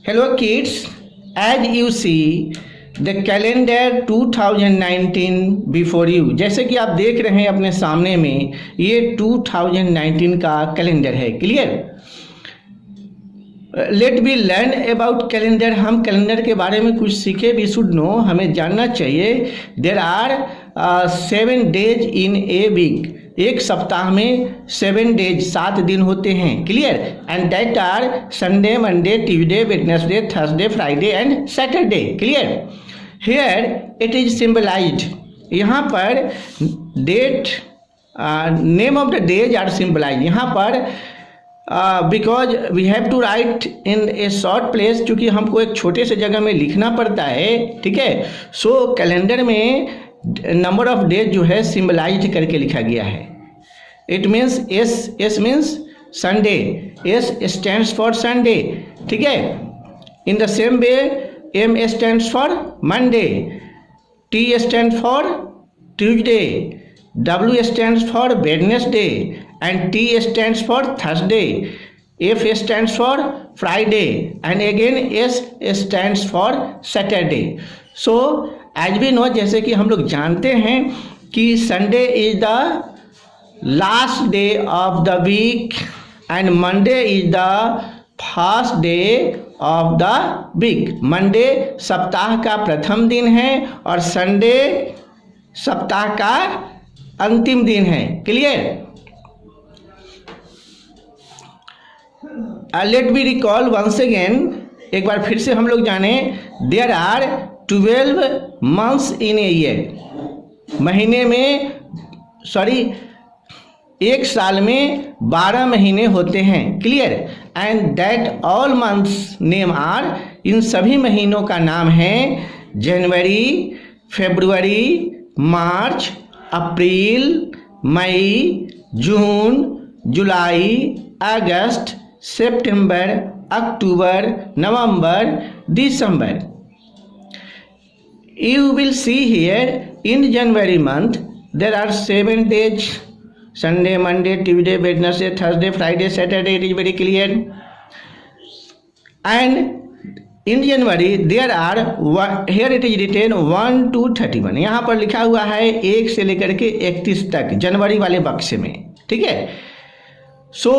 Hello kids, as you see the calendar 2019 before you, जैसे कि आप देख रहे हैं अपने सामने में ये 2019 का कैलेंडर है। Clear? Let be learn about calendar. हम कैलेंडर के बारे में कुछ सीखे। वी शुड नो, हमें जानना चाहिए। There are 7 days in a week. एक सप्ताह में 7 days 7 दिन होते हैं। Clear? And that are Sunday, Monday, Tuesday, Wednesday, Thursday, Friday and Saturday. Clear? Here it is symbolized. यहाँ पर date, name of the days are symbolized. यहाँ पर because we have to write in a short place, क्योंकि हमको एक छोटे से जगह में लिखना पड़ता है। ठीक है? सो कैलेंडर में नंबर ऑफ डेज जो है सिंबलाइज करके लिखा गया है। It means S means Sunday, S stands for Sunday. ठीक है? In the same way M stands for Monday, T stand for Tuesday, W stands for Wednesday and T stands for Thursday, F stands for Friday and again S stands for Saturday. So as we know, जैसे कि हम लोग जानते हैं कि Sunday is the last day of the week and Monday is the first day of the week. Monday सप्ताह का प्रथम दिन है और Sunday सप्ताह का अंतिम दिन है। Clear? Let be recall once again. एक बार फिर से हम लोग जाने। There are 12 months in a year. महीने में एक साल में 12 महीने होते हैं। Clear? And that all months name are, इन सभी महीनों का नाम है जनवरी, फरवरी, मार्च, अप्रैल, मई, जून, जुलाई, अगस्त, सितंबर, अक्टूबर, नवंबर, दिसंबर। You will see here in January month there are 7 days: Sunday, Monday, Tuesday, Wednesday, Thursday, Friday, Saturday. It is very clear. And in January there are here it is written 1 to 31. यहाँ पर लिखा हुआ है 1 से लेकर के 31 तक जनवरी वाले बक्स में। ठीक है? So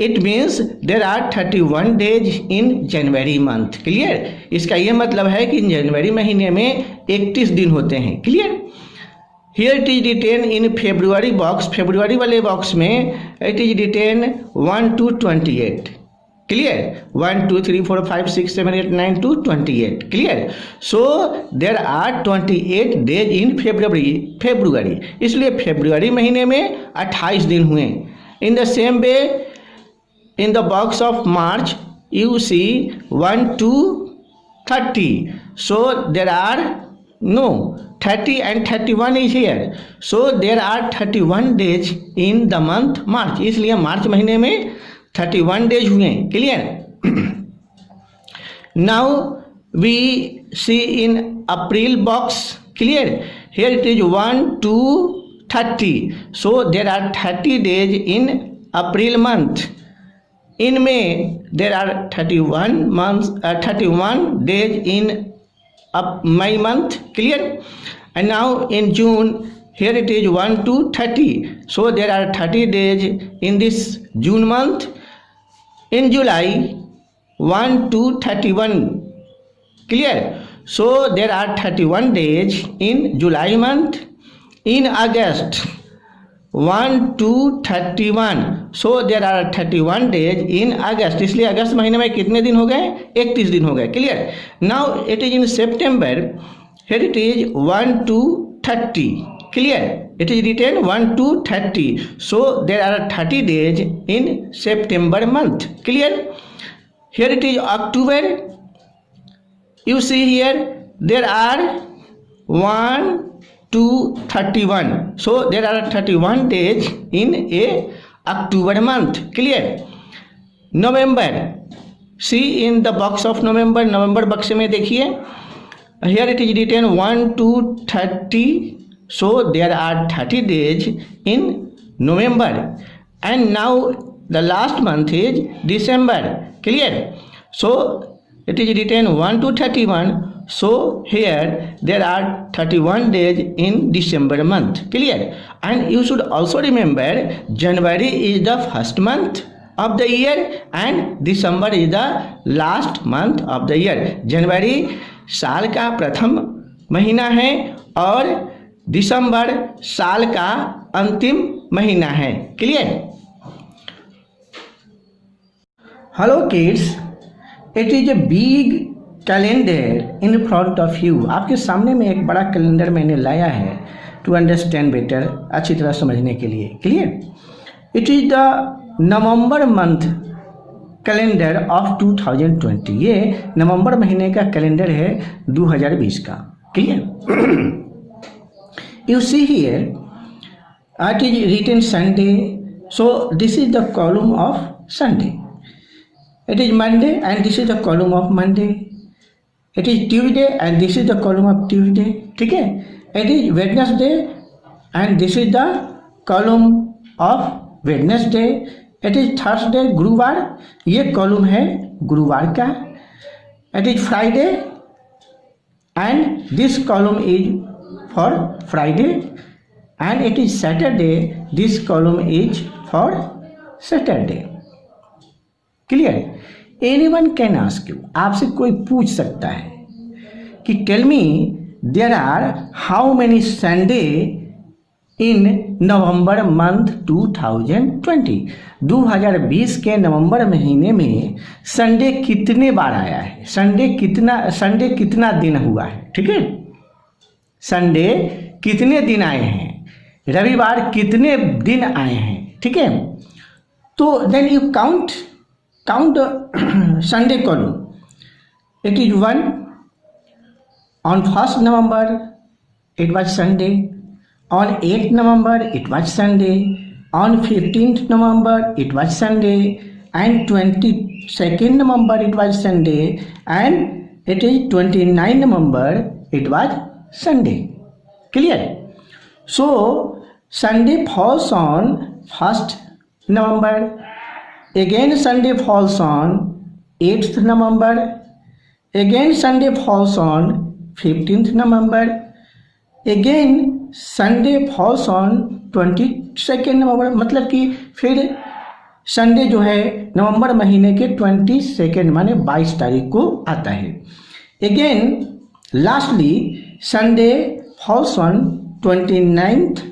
it means there are 31 days in January month. Clear? इसका ये मतलब है कि जनवरी महीने में 31 दिन होते हैं। Clear? Here it is written in February box, फरवरी वाले बॉक्स में it is written 1 to 28. Clear? 1 2 3 4 5 6 7 8 9 to 28. Clear? So there are 28 days in February. इसलिए फरवरी महीने में 28 दिन हुए। In the same way, in the box of March, you see 1 to 30. So there are 30 and 31 is here. So there are 31 days in the month March. इसलिए मार्च महीने में 31 days हुए। Clear? Now we see in April box. Clear? Here it is 1 to 30. So there are 30 days in April month. In May there are 31 days in May month. Clear? And now in June, here it is 1 to 30. So there are 30 days in this June month. In July 1 to 31. Clear? So there are 31 days in July month. In August 1 to 31. So there are 31 days in August. इसलिए अगस्त महीने में कितने दिन हो गए? 31 दिन हो गए। Clear? Now it is in September. Here it is 1 to 30. Clear? It is written 1 to 30. So there are 30 days in September month. Clear? Here it is October. You see here there are 1 to 31. So there are 31 days in a October month. Clear? November. See in the box of November. November बक्स में देखिए. Here it is written 1 to 30. So there are 30 days in November. And now the last month is December. Clear? So it is written 1 to 31. So here there are 31 days in December month. Clear? And you should also remember January is the first month of the year and December is the last month of the year. जनवरी साल का प्रथम महीना है और दिसंबर साल का अंतिम महीना है. Clear? Hello kids, it is a big calendar in front of you. आपके सामने में एक बड़ा कैलेंडर मैंने लाया है टू अंडरस्टैंड बेटर, अच्छी तरह समझने के लिए. Clear? It is the November month calendar of 2020. ये नवंबर महीने का कैलेंडर है 2020 का. Clear? You see here it is written Sunday, so this is the column of Sunday. It is Monday and this is the column of Monday. It is Tuesday and this is the column of Tuesday. ठीक है? It is Wednesday and this is the column of Wednesday. It is Thursday, गुरुवार, ये column है गुरुवार का. It is Friday and this column is for Friday and it is Saturday. This column is for Saturday. Clear? Anyone can ask you, आपसे कोई पूछ सकता है कि tell me there are how many Sunday in November month 2020. 2020 के नवंबर महीने में Sunday कितने बार आया है, संडे कितना दिन हुआ है. ठीक है? संडे कितने दिन आए हैं, रविवार कितने दिन आए हैं. ठीक है? तो then you count Sunday column. It is 1. On 1st November it was Sunday. On 8th November it was Sunday. On 15th November it was Sunday. And 22nd November it was Sunday. And it is 29th November it was Sunday. Clear? So Sunday falls on 1st November. Again Sunday falls on 8th November. Again Sunday falls on 15th November. Again Sunday falls on 22nd November. मतलब कि फिर Sunday जो है नवंबर महीने के 22 माने 22 तारीख को आता है. Again lastly Sunday falls on 29th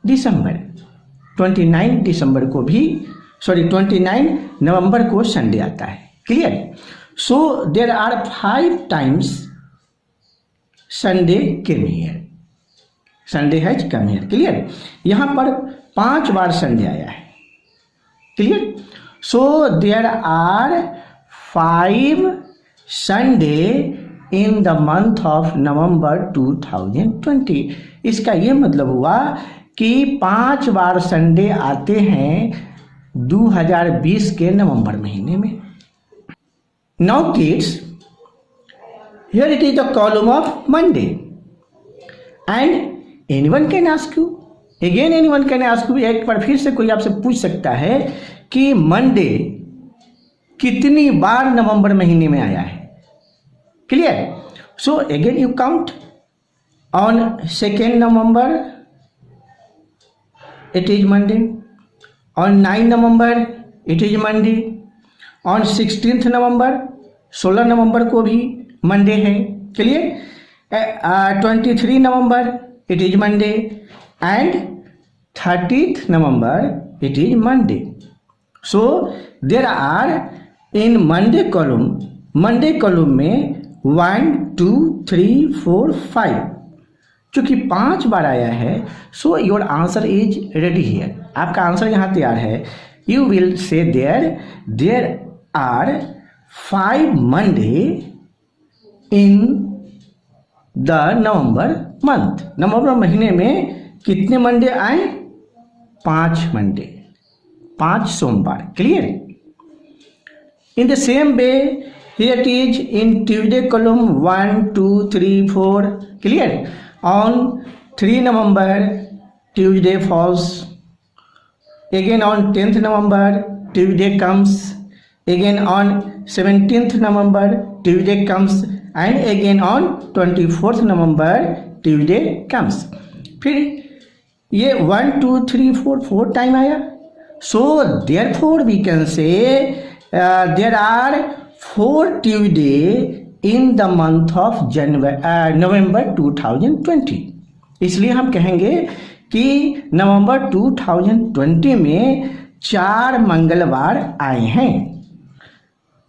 December. 29 दिसंबर को भी 29 नवंबर को संडे आता है. Clear? So there are 5 times Sunday came here. Sunday has come here. Clear? यहां पर 5 बार संडे आया है. Clear? So there are 5 Sunday in the month of November 2020. इसका यह मतलब हुआ कि 5 बार संडे आते हैं 2020 के नवंबर महीने में. Now kids, here it is the column of Monday and anyone can ask you, again anyone can ask you, एक बार फिर से कोई आपसे पूछ सकता है कि मंडे कितनी बार नवंबर महीने में आया है. Clear? So again you count. On 2nd November it is Monday. On 9 November it is Monday. On 16th November 16 नवंबर को भी मंडे है. Clear? 23 November it is Monday and 30th November it is Monday. So there are in Monday column में 1 2 3 4 5 चूंकि 5 बार आया है. So your answer is ready here. आपका आंसर यहाँ तैयार है. You will say there are 5 Monday in the November month. नवंबर महीने में कितने मंडे आए? 5 मंडे, 5 सोमवार. Clear? In the same way here it is in Tuesday column 1 2 3 4. Clear? On 3 November Tuesday falls. Again on 10th November Tuesday comes. again on 17th November Tuesday comes, and again on 24th November Tuesday comes. फिर ये 1 2 3 4 time आया. So therefore we can say there are 4 Tuesday in the month of November 2020. इसलिए हम कहेंगे कि नवंबर 2020 में 4 मंगलवार आए हैं.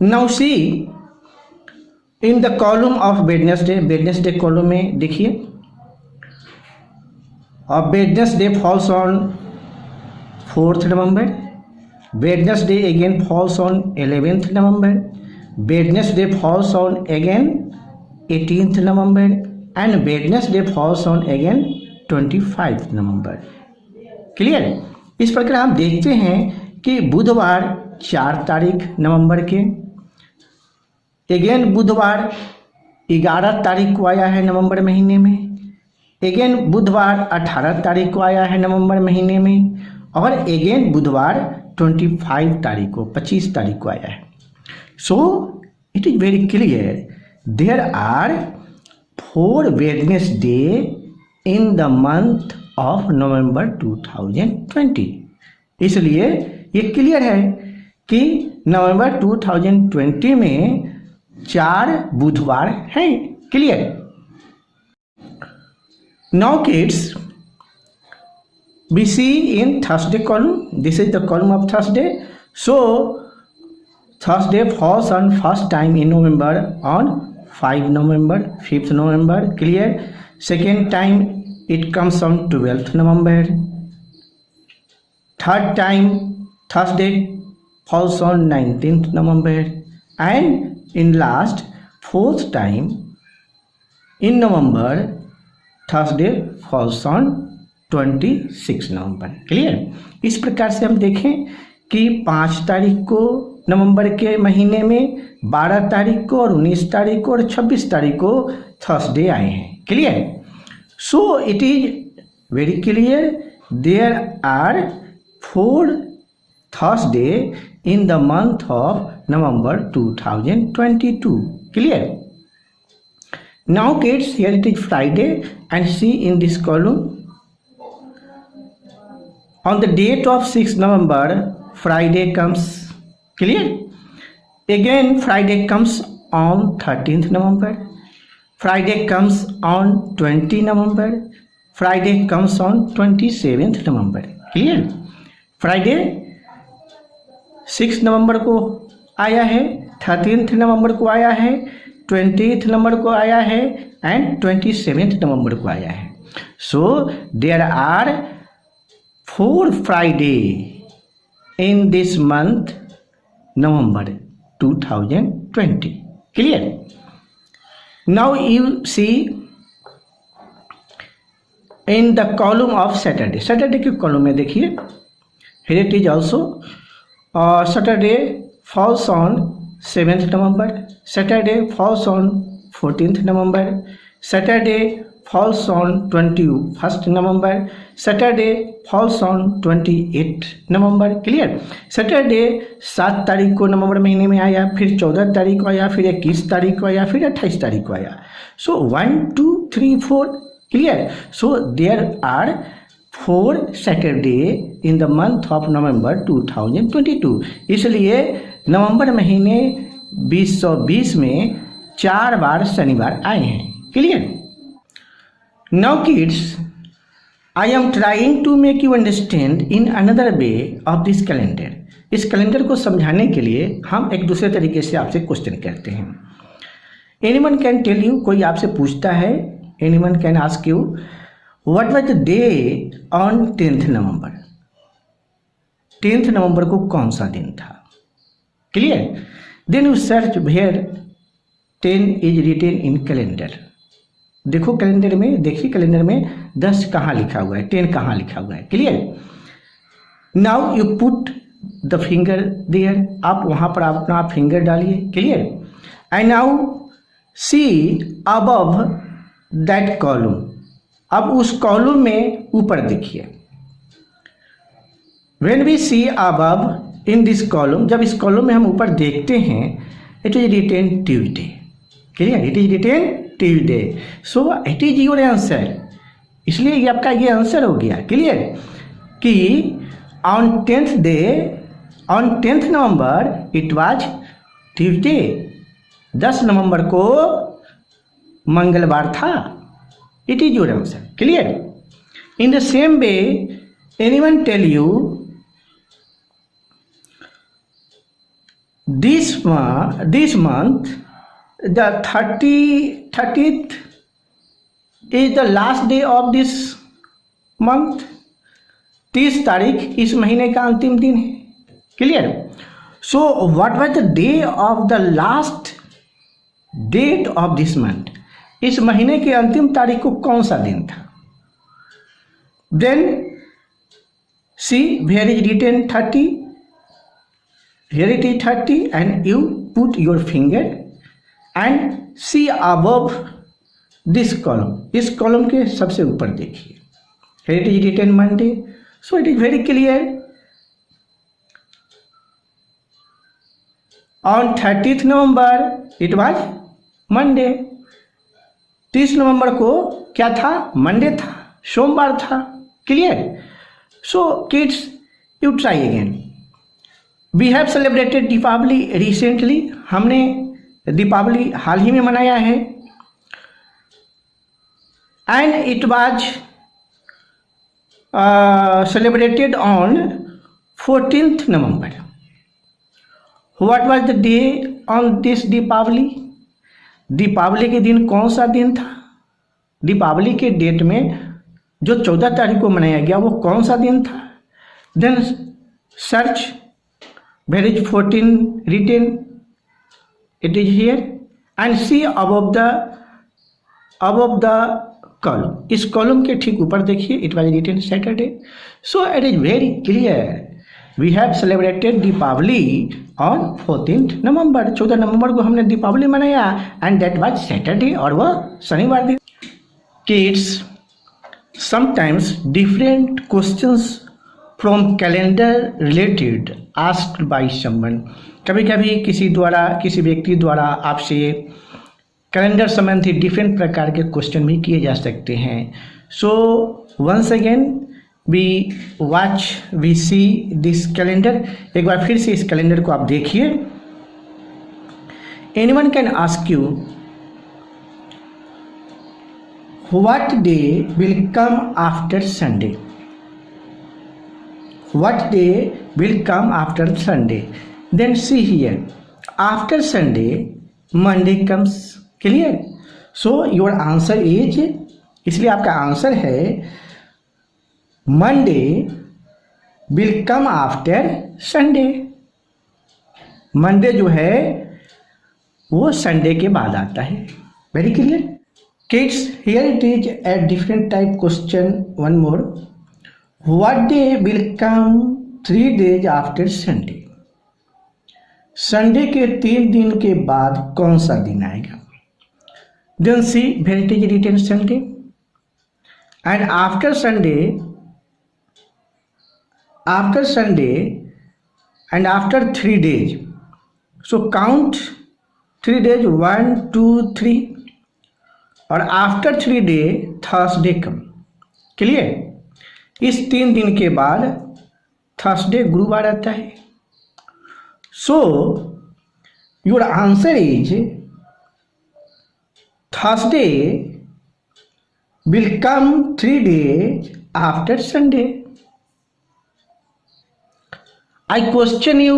Now see in the column of Wednesday column में देखिए, और Wednesday falls on 4th November, Wednesday again falls on 11th November, Wednesday falls on again 18th November, and Wednesday falls on again 25th November. Clear. इस प्रकार हम देखते हैं कि बुधवार 4 तारीख नवंबर के, अगेन बुधवार 11 तारीख को आया है नवंबर महीने में, अगेन बुधवार 18 तारीख को आया है नवंबर महीने में, और अगेन बुधवार 25 तारीख को 25 तारीख को आया है. So it is very clear there are 4 Wednesday in the month of November 2020. इसलिए ये क्लियर है कि नवंबर 2020 में 4 बुधवार हैं. Clear. Now kids we see in Thursday column, this is the column of Thursday. So Thursday falls on first time in November on 5 November, 5th November. Clear. Second time it comes on 12th November. Third time Thursday falls on 19th November, and in last 4th time in November Thursday falls on 26 November. Clear. इस प्रकार से हम देखें कि 5 तारीख को नवंबर के महीने में, 12 तारीख को और 19 तारीख को और 26 तारीख को थर्सडे आए हैं. Clear. So it is very clear there are 4 Thursday in the month of November 2022. Clear. Now kids here it is Friday and see in this column. On the date of 6th November, Friday comes. Clear? Again, Friday comes on 13th November. Friday comes on 20 November. Friday comes on 27th November. Clear? Friday 6th November को आया है, 13th November को आया है, 20th November को आया है, and 27th November को आया है. So there are 4 Friday in this month November 2020. Clear. Now you see in the column of Saturday. Saturday की column में देखिए, here it is also Saturday falls on 7th November, Saturday falls on 14th November, Saturday falls on 21st November, Saturday falls on 28th November. Clear. Saturday 7 तारीख को नवंबर महीने में आया, फिर 14 तारीख को आया, फिर 21 तारीख को आया, फिर 28 तारीख को आया. So 1 2 3 4. Clear. So there are 4 Saturday in the month of November 2022. इसलिए नवंबर महीने 2020 में 4 बार शनिवार आए हैं. Clear. Now kids, I am trying to make you understand in another way of this calendar. इस कैलेंडर को समझाने के लिए हम एक दूसरे तरीके से आपसे क्वेश्चन करते हैं. Anyone can tell you, कोई आपसे पूछता है, anyone can ask you, what was the day on 10th November? 10th नवंबर को कौन सा दिन था? Clear? Then you search where 10 is written in calendar. देखो कैलेंडर में, देखिए कैलेंडर में 10 कहाँ लिखा हुआ है, 10 कहाँ लिखा हुआ है. Clear. Now you put the finger there. आप वहाँ पर अपना फिंगर डालिए. Clear. And now see above that column. अब उस कॉलम में ऊपर देखिए. When we see above in this column, जब इस कॉलम में हम ऊपर देखते हैं, it is written Tuesday, clear, it is written Tuesday, so it is your answer. इसलिए ये आपका ये आंसर हो गया, क्लियर, कि on 10th November it was Tuesday, 10 नवंबर को मंगलवार था। It is your answer, clear. In the same way anyone tell you this month the 30th is the last day of this month, 30 तारीख इस महीने का अंतिम दिन है, clear. So what was the day of the last date of this month, इस महीने की अंतिम तारीख को कौन सा दिन था। Then see where is written 30, here it is 30 and you put your finger and see above this column, इस कॉलम के सबसे ऊपर देखिए, here it is written Monday, so it is very clear, on 30th November it was Monday, 30 नवंबर को क्या था, Monday था, सोमवार था, clear. So kids you try again. We have celebrated Deepawali recently, हमने दीपावली हाल ही में मनाया है, and it was celebrated on 14th November. What was the day on this Deepawali, Deepawali के दिन कौन सा दिन था, दीपावली के डेट में जो 14 तारीख को मनाया गया वो कौन सा दिन था। Then search where is 14 written, it is here, and see above the column, इस कॉलम के ठीक ऊपर देखिए, it was written Saturday, so it is very clear we have celebrated Deepawali on 14th नवंबर, 14 नवंबर को हमने दीपावली मनाया, and that was Saturday, और वह शनिवार दिन। Kids, sometimes different questions from calendar related asked by someone, कभी कभी किसी व्यक्ति द्वारा आपसे कैलेंडर संबंधी डिफरेंट प्रकार के क्वेश्चन भी किए जा सकते हैं। So once again we see this calendar, एक बार फिर से इस कैलेंडर को आप देखिए। Anyone can ask you what day will come after Sunday, what day will come after Sunday, then see here, after Sunday Monday comes, clear, so your answer is, इसलिए आपका आंसर है Monday will come after Sunday, Monday जो है वो Sunday के बाद आता है, very clear. Kids, here it is a different type question, one more, what day will come 3 days after Sunday, Sunday के 3 दिन के बाद कौन सा दिन आएगा। Then see where it is written Sunday, and after Sunday and after 3 days, so count 3 days 1 2 3, और after 3 days Thursday come, clear. इस 3 दिन के बाद थर्सडे गुरुवार आता है। So your answer is Thursday will come 3 days after Sunday. I question you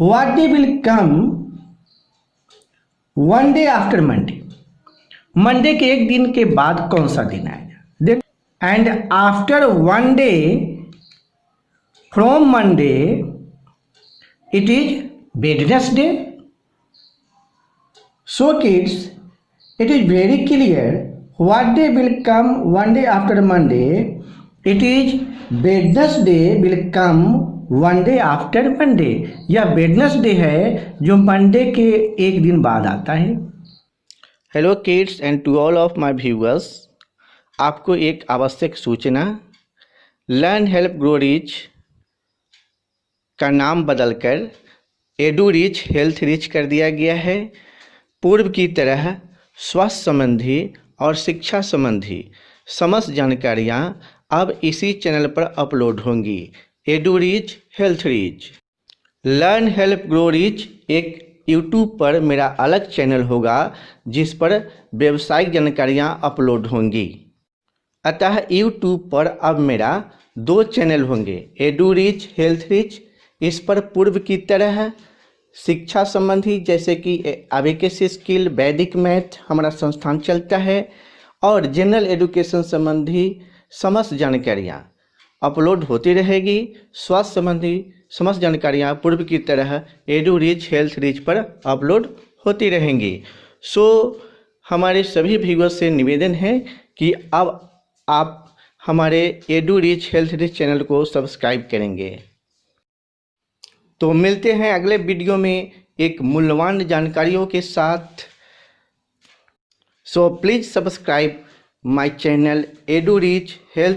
what day will come 1 day after Monday, Monday के एक दिन के बाद कौन सा दिन आएगा। And after 1 day from Monday it is Wednesday. So kids, it is very clear what day will come 1 day after Monday, it is Wednesday will come 1 day after Monday, यह Wednesday है जो मंडे के एक दिन बाद आता है। Hello kids and to all of my viewers, आपको एक आवश्यक सूचना, लर्न हेल्प ग्रो रिच का नाम बदलकर एडू रिच हेल्थ रिच कर दिया गया है। पूर्व की तरह स्वास्थ्य संबंधी और शिक्षा संबंधी समस्त जानकारियाँ अब इसी चैनल पर अपलोड होंगी, edu rich health rich. Learn help grow rich एक यूट्यूब पर मेरा अलग चैनल होगा जिस पर व्यावसायिक जानकारियाँ अपलोड होंगी। अतः यूट्यूब पर अब मेरा 2 चैनल होंगे, एडू रिच हेल्थ रिच। इस पर पूर्व की तरह शिक्षा संबंधी जैसे कि अबेकस स्किल, वैदिक मैथ हमारा संस्थान चलता है, और जनरल एजुकेशन संबंधी समस्त जानकारियाँ अपलोड होती रहेगी। स्वास्थ्य संबंधी समस्त जानकारियाँ पूर्व की तरह एडू रिच हेल्थ रिच पर अपलोड होती रहेंगी। सो हमारे सभी व्यूअर्स से निवेदन है कि अब आप हमारे edu rich health rich channel को सब्सक्राइब करेंगे। तो मिलते हैं अगले वीडियो में एक मूल्यवान जानकारियों के साथ। So please subscribe my channel edu rich health